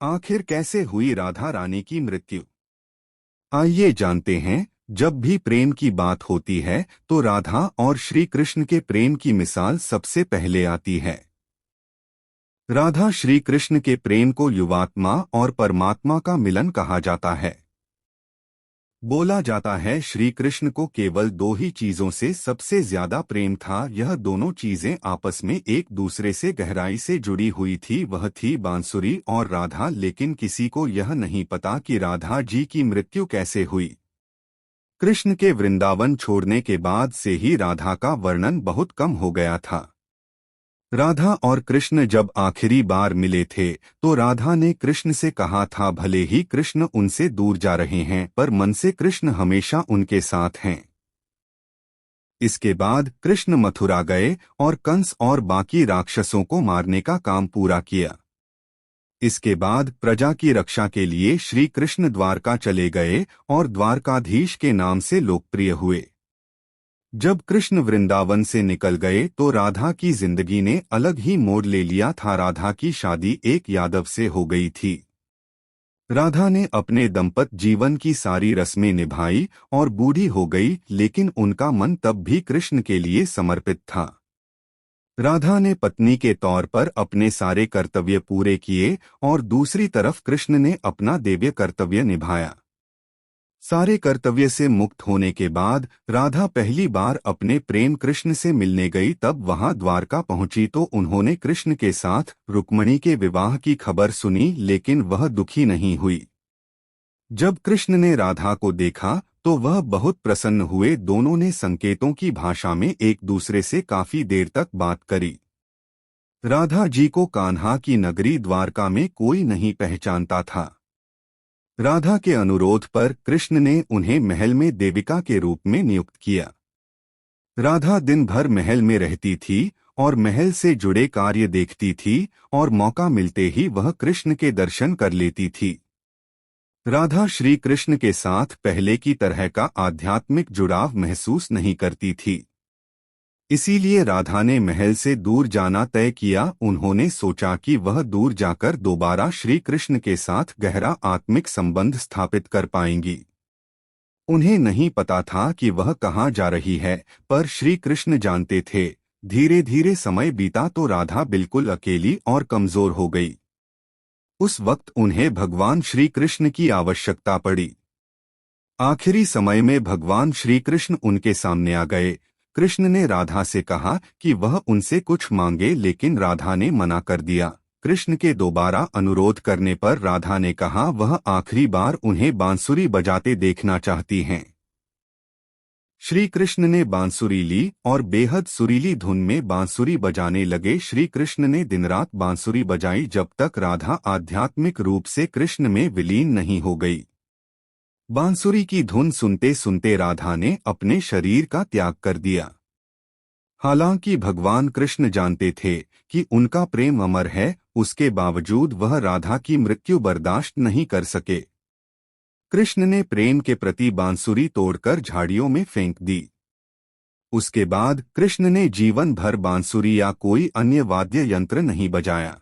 आखिर कैसे हुई राधा रानी की मृत्यु? आइए जानते हैं। जब भी प्रेम की बात होती है तो राधा और श्री कृष्ण के प्रेम की मिसाल सबसे पहले आती है। राधा श्री कृष्ण के प्रेम को युवात्मा और परमात्मा का मिलन कहा जाता है। बोला जाता है श्री कृष्ण को केवल दो ही चीजों से सबसे ज्यादा प्रेम था। यह दोनों चीजें आपस में एक दूसरे से गहराई से जुड़ी हुई थी। वह थी बांसुरी और राधा। लेकिन किसी को यह नहीं पता कि राधा जी की मृत्यु कैसे हुई। कृष्ण के वृंदावन छोड़ने के बाद से ही राधा का वर्णन बहुत कम हो गया था। राधा और कृष्ण जब आखिरी बार मिले थे तो राधा ने कृष्ण से कहा था, भले ही कृष्ण उनसे दूर जा रहे हैं पर मन से कृष्ण हमेशा उनके साथ हैं। इसके बाद कृष्ण मथुरा गए और कंस और बाकी राक्षसों को मारने का काम पूरा किया। इसके बाद प्रजा की रक्षा के लिए श्री कृष्ण द्वारका चले गए और द्वारकाधीश के नाम से लोकप्रिय हुए। जब कृष्ण वृंदावन से निकल गए तो राधा की जिंदगी ने अलग ही मोड़ ले लिया था। राधा की शादी एक यादव से हो गई थी। राधा ने अपने दंपत जीवन की सारी रस्में निभाई और बूढ़ी हो गई, लेकिन उनका मन तब भी कृष्ण के लिए समर्पित था। राधा ने पत्नी के तौर पर अपने सारे कर्तव्य पूरे किए और दूसरी तरफ कृष्ण ने अपना दैवीय कर्तव्य निभाया। सारे कर्तव्य से मुक्त होने के बाद राधा पहली बार अपने प्रेम कृष्ण से मिलने गई। तब वहां द्वारका पहुंची तो उन्होंने कृष्ण के साथ रुक्मिणी के विवाह की खबर सुनी, लेकिन वह दुखी नहीं हुई। जब कृष्ण ने राधा को देखा तो वह बहुत प्रसन्न हुए। दोनों ने संकेतों की भाषा में एक दूसरे से काफी देर तक बात करी। राधा जी को कान्हा की नगरी द्वारका में कोई नहीं पहचानता था। राधा के अनुरोध पर कृष्ण ने उन्हें महल में देविका के रूप में नियुक्त किया। राधा दिन भर महल में रहती थी और महल से जुड़े कार्य देखती थी और मौका मिलते ही वह कृष्ण के दर्शन कर लेती थी। राधा श्री कृष्ण के साथ पहले की तरह का आध्यात्मिक जुड़ाव महसूस नहीं करती थी। इसीलिए राधा ने महल से दूर जाना तय किया। उन्होंने सोचा कि वह दूर जाकर दोबारा श्री कृष्ण के साथ गहरा आत्मिक संबंध स्थापित कर पाएंगी। उन्हें नहीं पता था कि वह कहाँ जा रही है, पर श्री कृष्ण जानते थे। धीरे धीरे समय बीता तो राधा बिल्कुल अकेली और कमजोर हो गई। उस वक्त उन्हें भगवान श्री कृष्ण की आवश्यकता पड़ी। आखिरी समय में भगवान श्री कृष्ण उनके सामने आ गए। कृष्ण ने राधा से कहा कि वह उनसे कुछ मांगे, लेकिन राधा ने मना कर दिया। कृष्ण के दोबारा अनुरोध करने पर राधा ने कहा वह आखिरी बार उन्हें बांसुरी बजाते देखना चाहती हैं। श्री कृष्ण ने बांसुरी ली और बेहद सुरीली धुन में बांसुरी बजाने लगे। श्री कृष्ण ने दिन रात बांसुरी बजाई जब तक राधा आध्यात्मिक रूप से कृष्ण में विलीन नहीं हो गई। बांसुरी की धुन सुनते सुनते राधा ने अपने शरीर का त्याग कर दिया। हालांकि भगवान कृष्ण जानते थे कि उनका प्रेम अमर है, उसके बावजूद वह राधा की मृत्यु बर्दाश्त नहीं कर सके। कृष्ण ने प्रेम के प्रति बांसुरी तोड़कर झाड़ियों में फेंक दी। उसके बाद कृष्ण ने जीवन भर बांसुरी या कोई अन्य वाद्य यंत्र नहीं बजाया।